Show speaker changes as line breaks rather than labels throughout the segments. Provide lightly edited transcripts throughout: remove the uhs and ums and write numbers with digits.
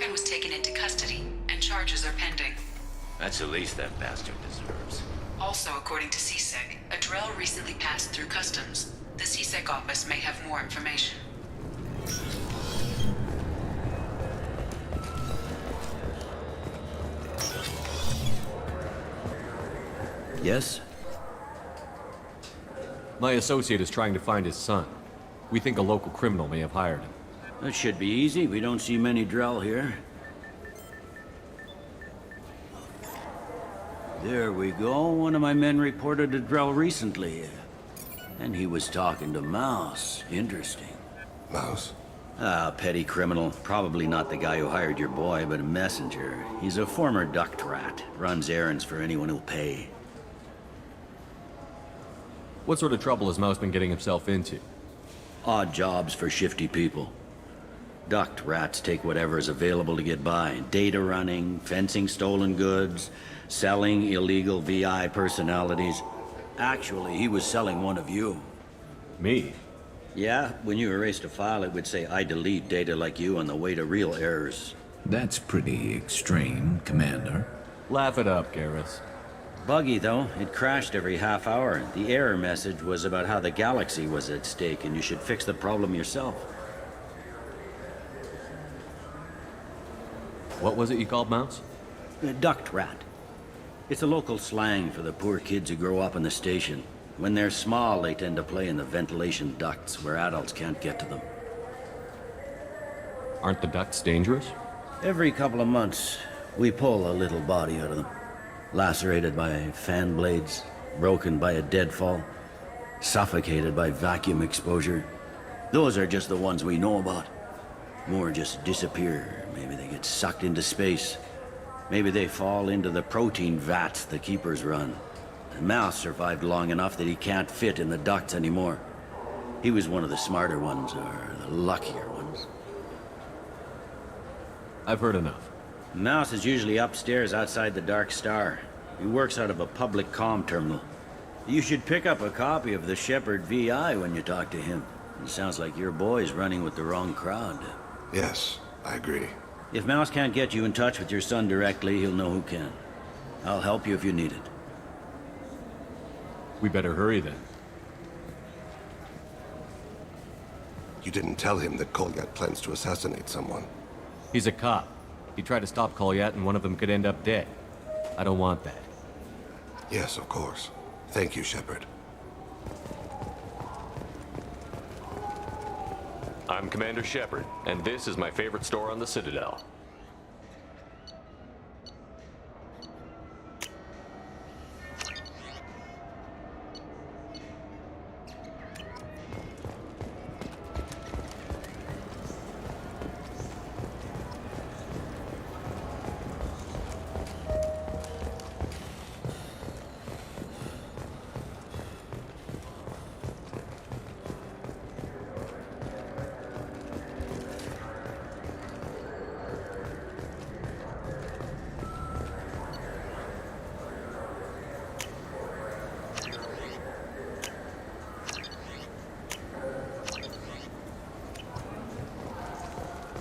Kraken was taken into custody, and charges are pending.
That's the least that bastard deserves.
Also, according to CSEC, a Drell recently passed through customs. The CSEC office may have more information.
Yes?
My associate is trying to find his son. We think a local criminal may have hired him.
That should be easy. We don't see many Drell here. There we go. One of my men reported a Drell recently. And he was talking to Mouse. Interesting.
Mouse?
Ah, petty criminal. Probably not the guy who hired your boy, but a messenger. He's a former duct rat. Runs errands for anyone who'll pay.
What sort of trouble has Mouse been getting himself into?
Odd jobs for shifty people. Duct rats take whatever is available to get by. Data running, fencing stolen goods, selling illegal VI personalities. Actually, he was selling one of you.
Me?
Yeah, when you erased a file, it would say, I delete data like you on the way to real errors.
That's pretty extreme, Commander.
Laugh it up, Garrus.
Buggy, though. It crashed every half hour. The error message was about how the galaxy was at stake, and you should fix the problem yourself.
What was it you called Mouse?
A duct rat. It's a local slang for the poor kids who grow up in the station. When they're small, they tend to play in the ventilation ducts where adults can't get to them.
Aren't the ducts dangerous?
Every couple of months, we pull a little body out of them. Lacerated by fan blades, broken by a deadfall, suffocated by vacuum exposure. Those are just the ones we know about. More just disappear. Maybe they get sucked into space. Maybe they fall into the protein vats the keepers run. And Mouse survived long enough that he can't fit in the ducts anymore. He was one of the smarter ones, or the luckier ones.
I've heard enough.
Mouse is usually upstairs outside the Dark Star. He works out of a public comm terminal. You should pick up a copy of the Shepherd VI when you talk to him. It sounds like your boy's running with the wrong crowd.
Yes, I agree.
If Mouse can't get you in touch with your son directly, he'll know who can. I'll help you if you need it.
We better hurry then.
You didn't tell him that Kolyat plans to assassinate someone.
He's a cop. He tried to stop Kolyat and one of them could end up dead. I don't want that.
Yes, of course. Thank you, Shepard.
I'm Commander Shepard, and this is my favorite store on the Citadel.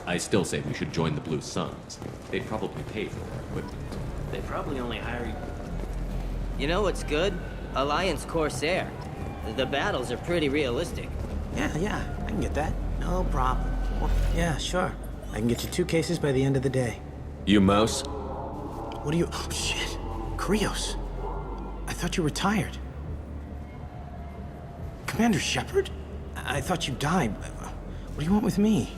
I still say we should join the Blue Suns. They'd probably pay for their equipment.
They probably only hire you. You know what's good? Alliance Corsair. The battles are pretty realistic.
Yeah, I can get that. No problem. Yeah, sure. I can get you 2 cases by the end of the day.
You Mouse?
What are you... Oh, shit. Krios. I thought you were retired. Commander Shepard? I thought you died. What do you want with me?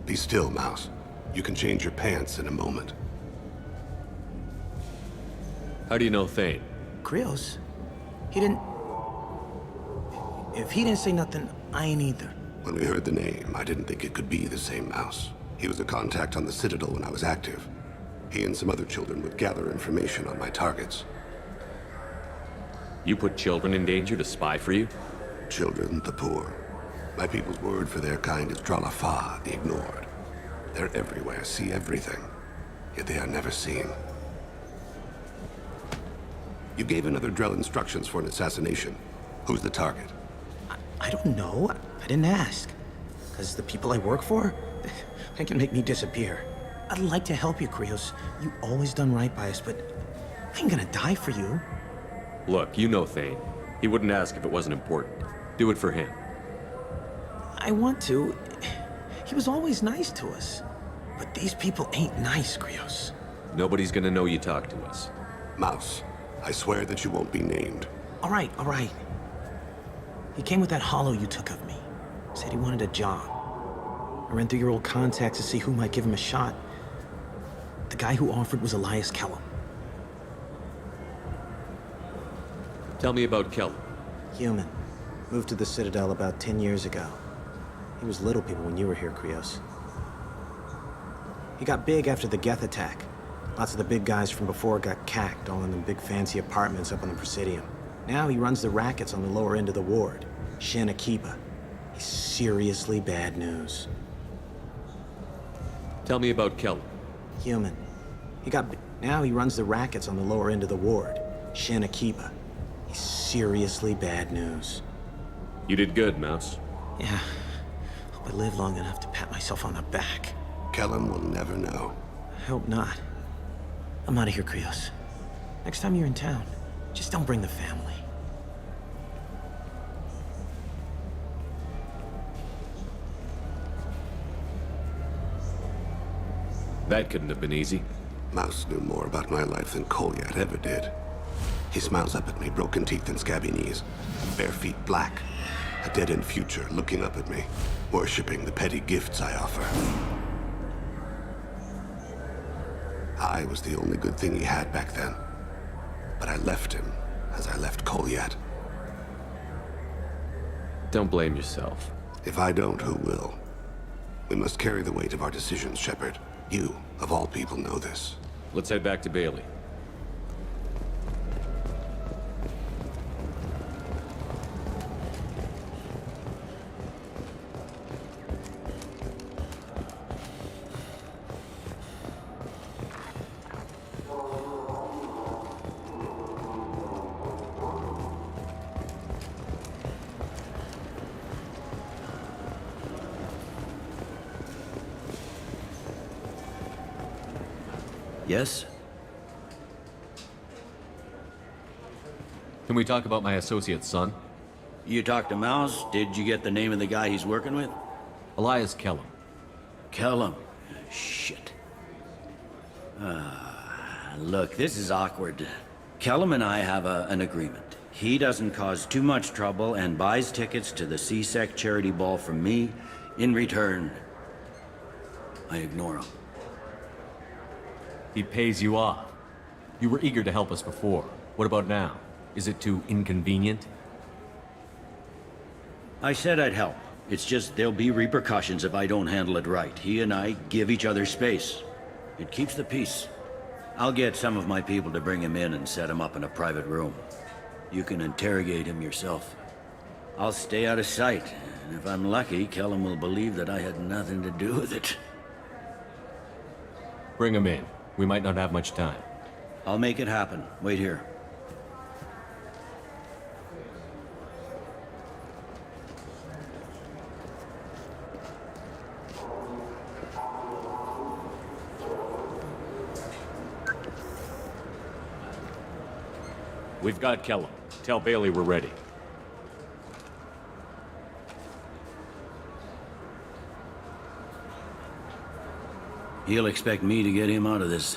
Be still, Mouse. You can change your pants in a moment.
How do you know Thane?
Krios? He didn't... If he didn't say nothing, I ain't either.
When we heard the name, I didn't think it could be the same Mouse. He was a contact on the Citadel when I was active. He and some other children would gather information on my targets.
You put children in danger to spy for you?
Children, the poor. My people's word for their kind is Dralafa, the ignored. They're everywhere, see everything, yet they are never seen. You gave another Drell instructions for an assassination. Who's the target?
I don't know. I didn't ask. Because the people I work for, That can make me disappear. I'd like to help you, Krios. You always done right by us, but I ain't gonna die for you.
Look, you know Thane. He wouldn't ask if it wasn't important. Do it for him.
I want to. He was always nice to us. But these people ain't nice, Krios.
Nobody's gonna know you talked to us.
Mouse, I swear that you won't be named.
All right. He came with that hollow you took of me. Said he wanted a job. I ran through your old contacts to see who might give him a shot. The guy who offered was Elias Kellum.
Tell me about Kellum.
Human. Moved to the Citadel about 10 years ago. He was little people when you were here, Krios. He got big after the Geth attack. Lots of the big guys from before got cacked, all in the big fancy apartments up on the Presidium. Now he runs the rackets on the lower end of the ward, Shin Akiba. He's seriously bad news.
Tell me about Kellum.
Human. Now he runs the rackets on the lower end of the ward, Shin Akiba. He's seriously bad news.
You did good, Mouse.
Yeah. Hope I live long enough to pat myself on the back.
Kellum will never know.
I hope not. I'm out of here, Krios. Next time you're in town, just don't bring the family.
That couldn't have been easy.
Mouse knew more about my life than Kolyat ever did. He smiles up at me, broken teeth and scabby knees. Bare feet black. A dead-end future looking up at me, worshipping the petty gifts I offer. I was the only good thing he had back then. But I left him, as I left Kolyat.
Don't blame yourself.
If I don't, who will? We must carry the weight of our decisions, Shepard. You, of all people, know this.
Let's head back to Bailey.
Yes?
Can we talk about my associate's son?
You talked to Mouse? Did you get the name of the guy he's working with?
Elias Kellum.
Kellum. Shit. Look, this is awkward. Kellum and I have an agreement. He doesn't cause too much trouble and buys tickets to the C-Sec charity ball from me. In return, I ignore him.
He pays you off. You were eager to help us before. What about now? Is it too inconvenient?
I said I'd help. It's just there'll be repercussions if I don't handle it right. He and I give each other space. It keeps the peace. I'll get some of my people to bring him in and set him up in a private room. You can interrogate him yourself. I'll stay out of sight, and if I'm lucky, Kellum will believe that I had nothing to do with it.
Bring him in. We might not have much time.
I'll make it happen. Wait here.
We've got Kellum. Tell Bailey we're ready.
He'll expect me to get him out of this.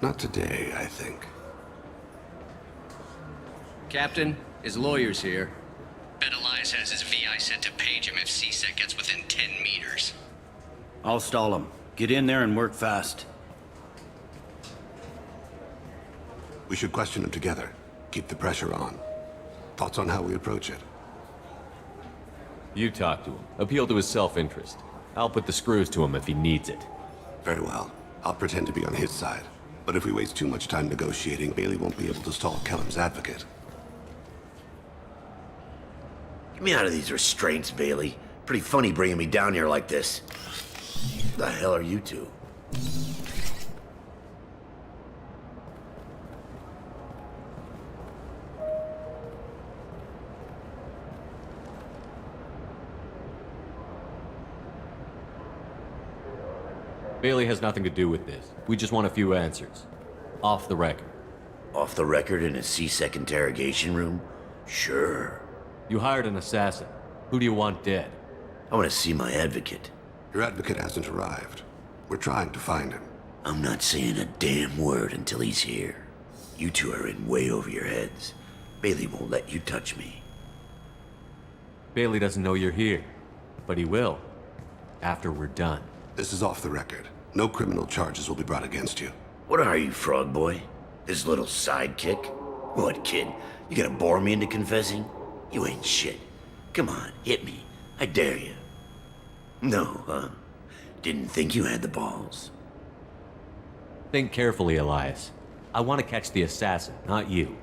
Not today, I think.
Captain, his lawyer's here. Bet Elias has his VI set to page him if C-Sec gets within 10 meters.
I'll stall him. Get in there and work fast.
We should question him together. Keep the pressure on. Thoughts on how we approach it?
You talk to him. Appeal to his self-interest. I'll put the screws to him if he needs it.
Very well. I'll pretend to be on his side. But if we waste too much time negotiating, Bailey won't be able to stall Kellum's advocate.
Get me out of these restraints, Bailey. Pretty funny bringing me down here like this. Who the hell are you two?
Bailey has nothing to do with this. We just want a few answers. Off the record.
Off the record in a C-Sec interrogation room? Sure.
You hired an assassin. Who do you want dead?
I want to see my advocate.
Your advocate hasn't arrived. We're trying to find him.
I'm not saying a damn word until he's here. You two are in way over your heads. Bailey won't let you touch me.
Bailey doesn't know you're here, but he will. After we're done.
This is off the record. No criminal charges will be brought against you.
What are you, frog boy? This little sidekick? What, kid? You gonna bore me into confessing? You ain't shit. Come on, hit me. I dare you. No, huh? Didn't think you had the balls.
Think carefully, Elias. I want to catch the assassin, not you.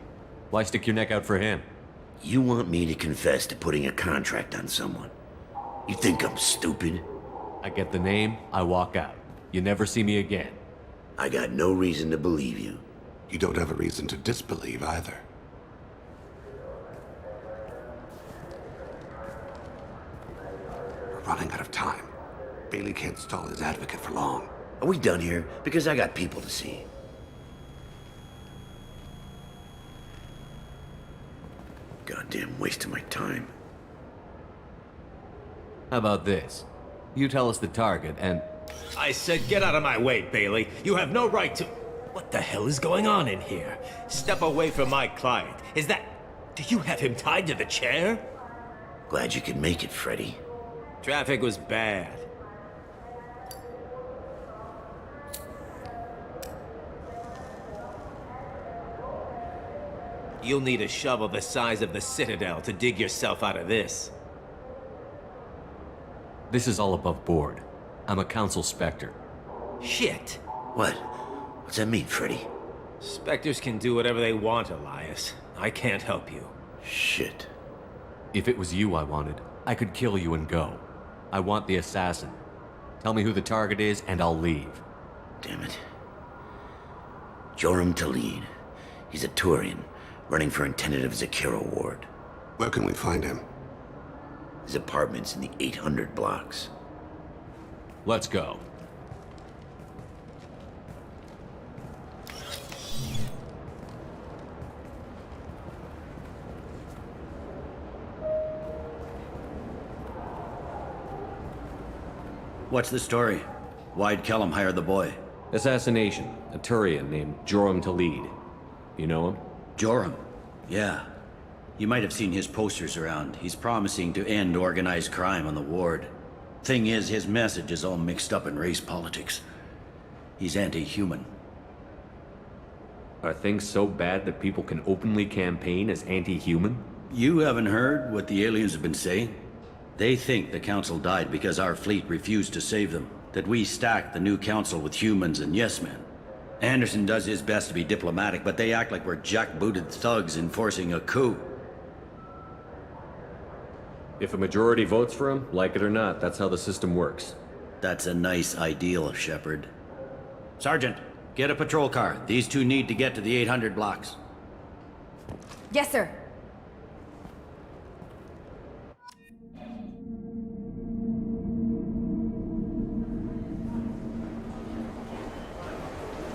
Why stick your neck out for him?
You want me to confess to putting a contract on someone? You think I'm stupid?
I get the name, I walk out. You never see me again.
I got no reason to believe you.
You don't have a reason to disbelieve either. We're running out of time. Bailey can't stall his advocate for long.
Are we done here? Because I got people to see. Goddamn waste of my time.
How about this? You tell us the target and...
I said get out of my way, Bailey. You have no right to... What the hell is going on in here? Step away from my client. Is that... Do you have him tied to the chair?
Glad you could make it, Freddy.
Traffic was bad. You'll need a shovel the size of the Citadel to dig yourself out of this.
This is all above board. I'm a council specter.
Shit.
What? What's that mean, Freddy?
Spectres can do whatever they want, Elias. I can't help you.
Shit.
If it was you I wanted, I could kill you and go. I want the assassin. Tell me who the target is, and I'll leave.
Damn it. Joram Talid. He's a Turian, running for a tentative Zakira ward.
Where can we find him?
His apartment's in the 800 blocks.
Let's go.
What's the story? Why'd Kellum hire the boy?
Assassination. A Turian named Joram Talid. You know him?
Joram? Yeah. You might have seen his posters around. He's promising to end organized crime on the ward. Thing is, his message is all mixed up in race politics. He's anti-human.
Are things so bad that people can openly campaign as anti-human?
You haven't heard what the aliens have been saying? They think the council died because our fleet refused to save them. That we stacked the new council with humans and yes-men. Anderson does his best to be diplomatic, but they act like we're jackbooted thugs enforcing a coup.
If a majority votes for him, like it or not, that's how the system works.
That's a nice ideal, Shepard. Sergeant, get a patrol car. These two need to get to the 800 blocks.
Yes, sir.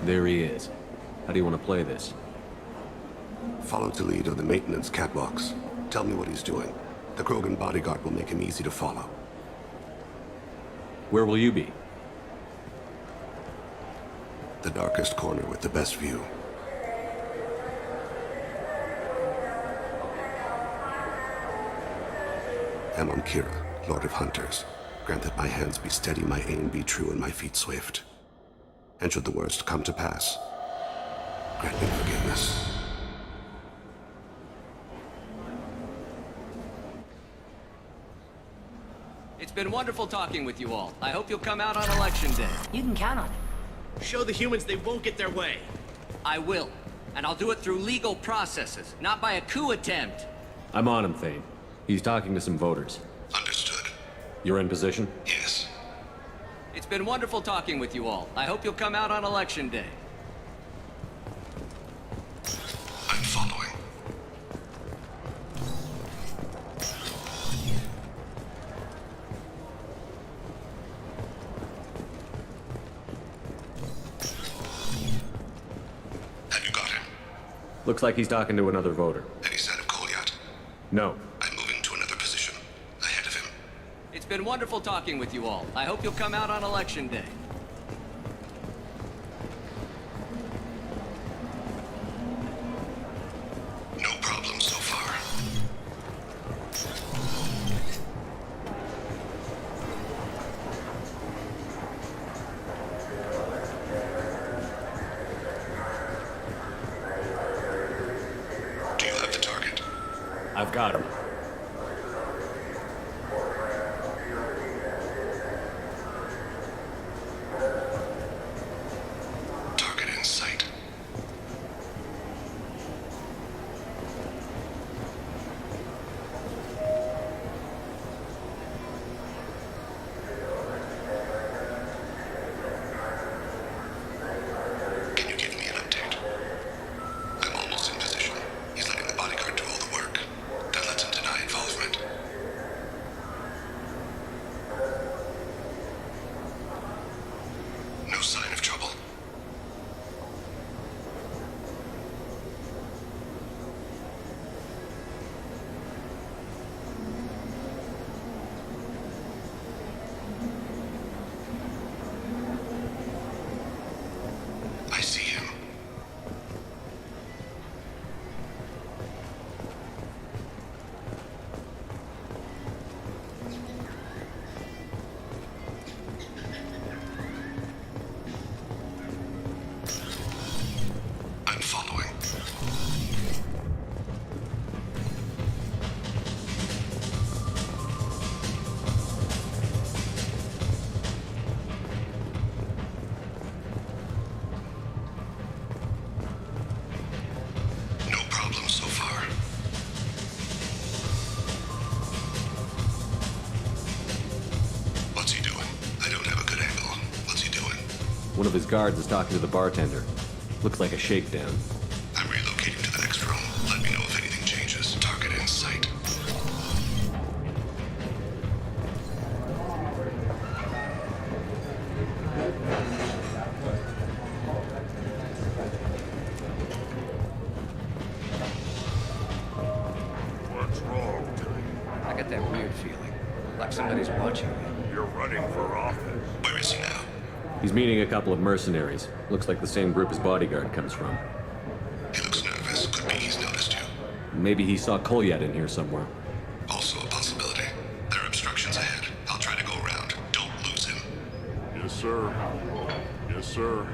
There he is. How do you want to play this?
Follow to lead on the maintenance catwalks. Tell me what he's doing. The Krogan bodyguard will make him easy to follow.
Where will you be?
The darkest corner with the best view. Amon Kira, Lord of Hunters. Grant that my hands be steady, my aim be true, and my feet swift. And should the worst come to pass, grant me forgiveness.
It's been wonderful talking with you all. I hope you'll come out on election day.
You can count on it.
Show the humans they won't get their way.
I will. And I'll do it through legal processes, not by a coup attempt.
I'm on him, Thane. He's talking to some voters.
Understood.
You're in position?
Yes.
It's been wonderful talking with you all. I hope you'll come out on election day.
I'm following.
Looks like he's talking to another voter.
Any sign of Kolyat?
No.
I'm moving to another position. Ahead of him.
It's been wonderful talking with you all. I hope you'll come out on Election Day.
No problem so far. Do you have the target?
I've got him.
Target in sight. Can you give me an update? I'm almost in position. He's letting the bodyguard do all the work. That lets him deny involvement. No sign of trouble. I see him. I'm following. No problem so far. What's he doing? I don't have a good angle. What's he doing?
One of his guards is talking to the bartender. Looks like a shakedown.
I'm relocating to the next room. Let me know if anything changes. Target in sight.
What's wrong?
I got that weird feeling. Like somebody's watching me.
You're running for office.
Where is he now?
He's meeting a couple of mercenaries. Looks like the same group his bodyguard comes from.
He looks nervous. Could be he's noticed you.
Maybe he saw Kolyat in here somewhere.
Also a possibility. There are obstructions ahead. I'll try to go around. Don't lose him.
Yes, sir. Yes, sir.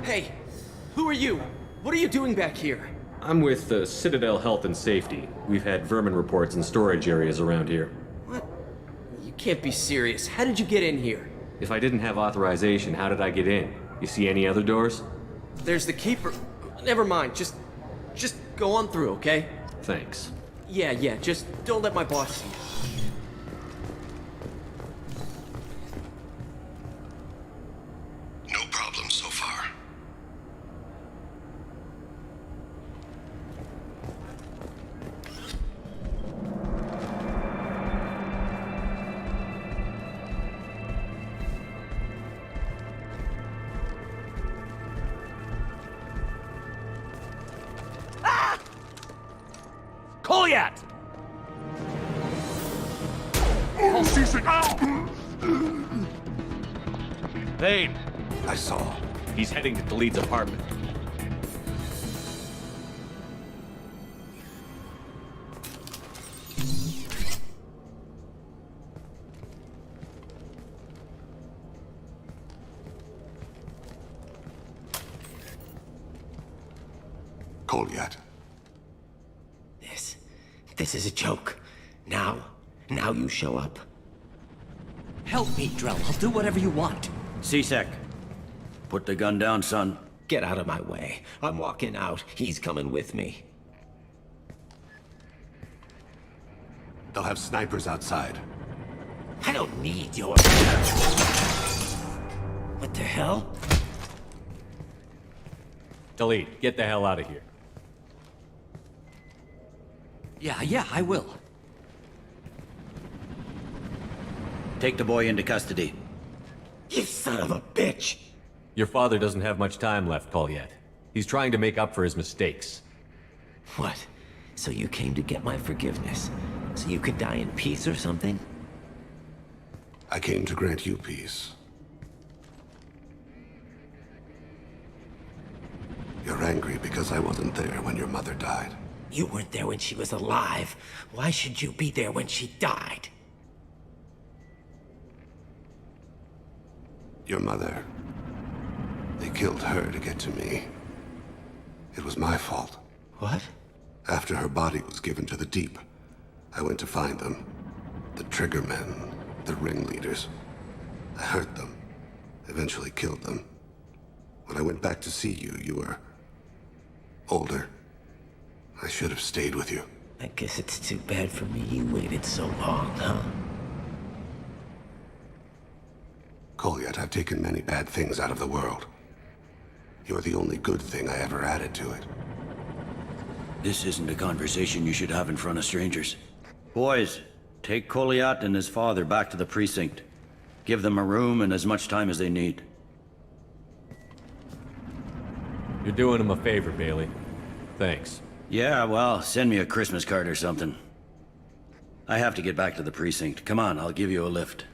Hey, who are you? What are you doing back here?
I'm with Citadel Health and Safety. We've had vermin reports in storage areas around here.
What? You can't be serious. How did you get in here?
If I didn't have authorization, how did I get in? You see any other doors?
There's the keeper. Never mind. Just go on through, okay?
Thanks.
Yeah, just don't let my boss see you.
No problem so far.
Kolyat!
Oh, Cecil! Ow!
Vane!
I saw.
He's heading to Khalid's apartment.
Kolyat.
This is a joke. Now you show up.
Help me, Drell. I'll do whatever you want.
C-Sec, put the gun down, son.
Get out of my way. I'm walking out. He's coming with me.
They'll have snipers outside.
I don't need your... What the hell?
Delete. Get the hell out of here. Yeah, I will.
Take the boy into custody.
You son of a bitch!
Your father doesn't have much time left, Colliet. He's trying to make up for his mistakes.
What? So you came to get my forgiveness? So you could die in peace or something?
I came to grant you peace. You're angry because I wasn't there when your mother died.
You weren't there when she was alive. Why should you be there when she died?
Your mother. They killed her to get to me. It was my fault.
What?
After her body was given to the deep, I went to find them. The triggermen, the ringleaders. I hurt them, eventually killed them. When I went back to see you, you were older. I should have stayed with you.
I guess it's too bad for me you waited so long, huh?
Colliet, I've taken many bad things out of the world. You're the only good thing I ever added to it.
This isn't a conversation you should have in front of strangers. Boys, take Colliat and his father back to the precinct. Give them a room and as much time as they need.
You're doing him a favor, Bailey. Thanks.
Yeah, well, send me a Christmas card or something. I have to get back to the precinct. Come on, I'll give you a lift.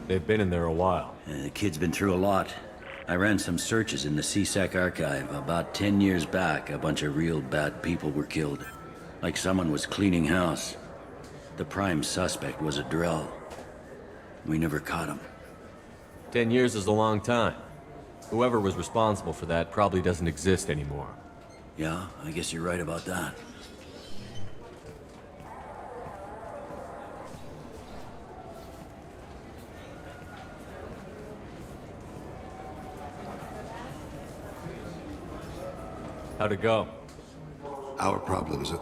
They've been in there a while.
The kid's been through a lot. I ran some searches in the CSEC archive. About 10 years back, a bunch of real bad people were killed. Like someone was cleaning house. The prime suspect was a Dell. We never caught him.
10 years is a long time. Whoever was responsible for that probably doesn't exist anymore.
Yeah, I guess you're right about that.
How'd it go?
Our problems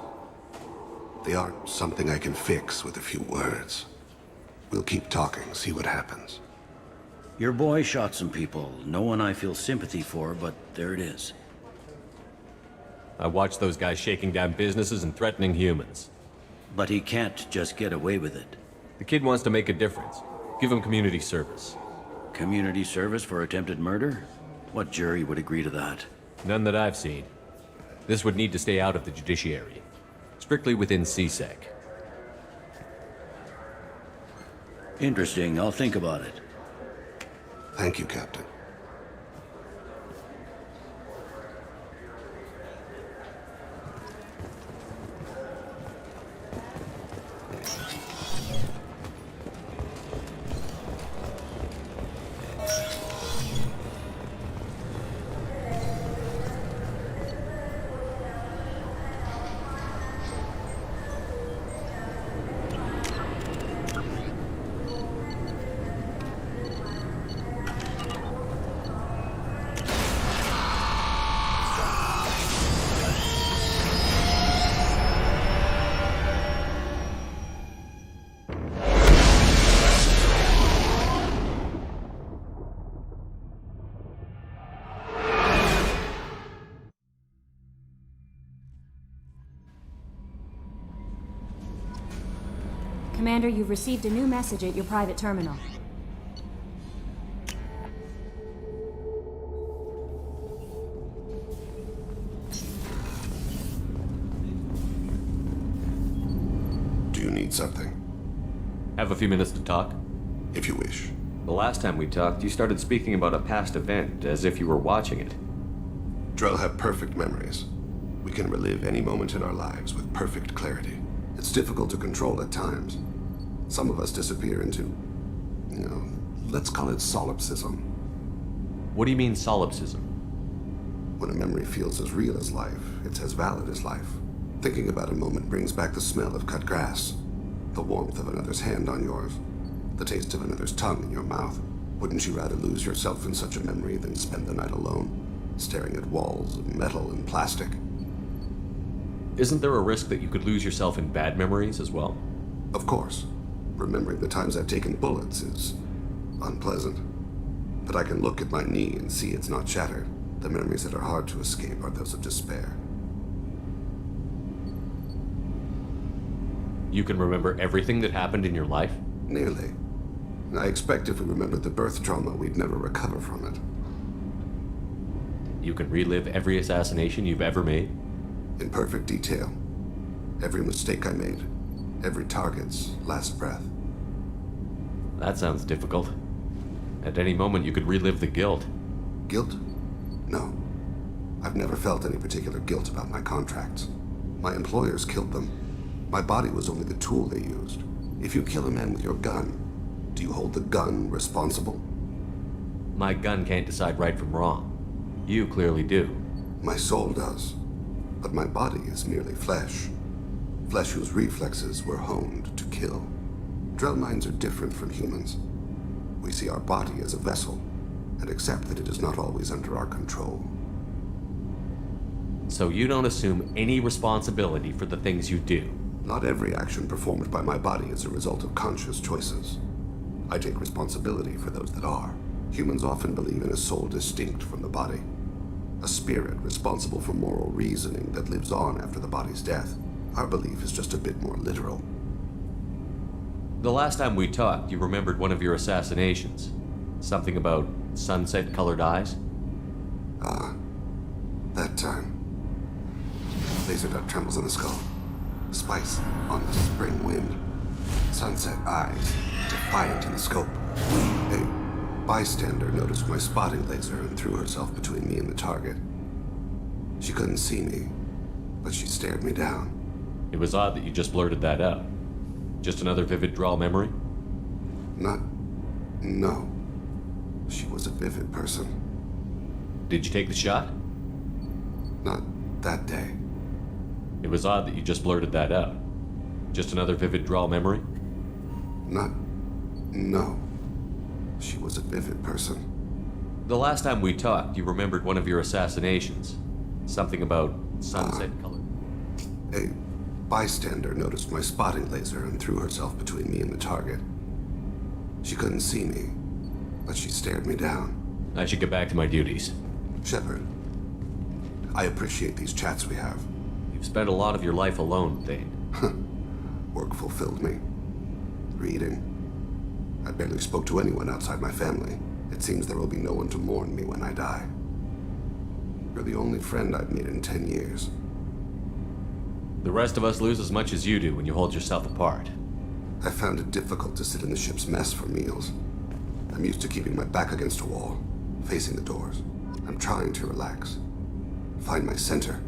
they aren't something I can fix with a few words. We'll keep talking, see what happens.
Your boy shot some people. No one I feel sympathy for, but there it is.
I watched those guys shaking down businesses and threatening humans.
But he can't just get away with it.
The kid wants to make a difference. Give him community service.
Community service for attempted murder? What jury would agree to that?
None that I've seen. This would need to stay out of the judiciary. Strictly within CSEC.
Interesting. I'll think about it.
Thank you, Captain.
Commander, you've received a new message at your private terminal.
Do you need something?
Have a few minutes to talk?
If you wish.
The last time we talked, you started speaking about a past event, as if you were watching it.
Drell have perfect memories. We can relive any moment in our lives with perfect clarity. It's difficult to control at times. Some of us disappear into, let's call it solipsism.
What do you mean solipsism?
When a memory feels as real as life, it's as valid as life. Thinking about a moment brings back the smell of cut grass, the warmth of another's hand on yours, the taste of another's tongue in your mouth. Wouldn't you rather lose yourself in such a memory than spend the night alone, staring at walls of metal and plastic?
Isn't there a risk that you could lose yourself in bad memories as well?
Of course. Remembering the times I've taken bullets is unpleasant. But I can look at my knee and see it's not shattered. The memories that are hard to escape are those of despair.
You can remember everything that happened in your life?
Nearly. I expect if we remembered the birth trauma, we'd never recover from it.
You can relive every assassination you've ever made?
In perfect detail. Every mistake I made. Every target's last breath.
That sounds difficult. At any moment, you could relive the guilt.
Guilt? No. I've never felt any particular guilt about my contracts. My employers killed them. My body was only the tool they used. If you kill a man with your gun, do you hold the gun responsible?
My gun can't decide right from wrong. You clearly do.
My soul does. But my body is merely flesh. Flesh whose reflexes were honed to kill. Drell minds are different from humans. We see our body as a vessel, and accept that it is not always under our control.
So you don't assume any responsibility for the things you do?
Not every action performed by my body is a result of conscious choices. I take responsibility for those that are. Humans often believe in a soul distinct from the body. A spirit responsible for moral reasoning that lives on after the body's death. Our belief is just a bit more literal.
The last time we talked, you remembered one of your assassinations. Something about sunset-colored eyes?
Ah, that time. Laser dot trembles in the skull. Spice on the spring wind. Sunset eyes, defiant in the scope. A bystander noticed my spotting laser and threw herself between me and the target. She couldn't see me, but she stared me down.
It was odd that you just blurted that out. Just another vivid draw memory?
No. She was a vivid person.
Did you take the shot?
Not that day.
It was odd that you just blurted that out. Just another vivid draw memory?
No. She was a vivid person.
The last time we talked, you remembered one of your assassinations. Something about sunset color.
A bystander noticed my spotting laser and threw herself between me and the target. She couldn't see me, but she stared me down.
I should get back to my duties.
Shepard, I appreciate these chats we have.
You've spent a lot of your life alone, Thane.
Work fulfilled me. Reading. I barely spoke to anyone outside my family. It seems there will be no one to mourn me when I die. You're the only friend I've made in 10 years.
The rest of us lose as much as you do when you hold yourself apart.
I found it difficult to sit in the ship's mess for meals. I'm used to keeping my back against a wall, facing the doors. I'm trying to relax. Find my center.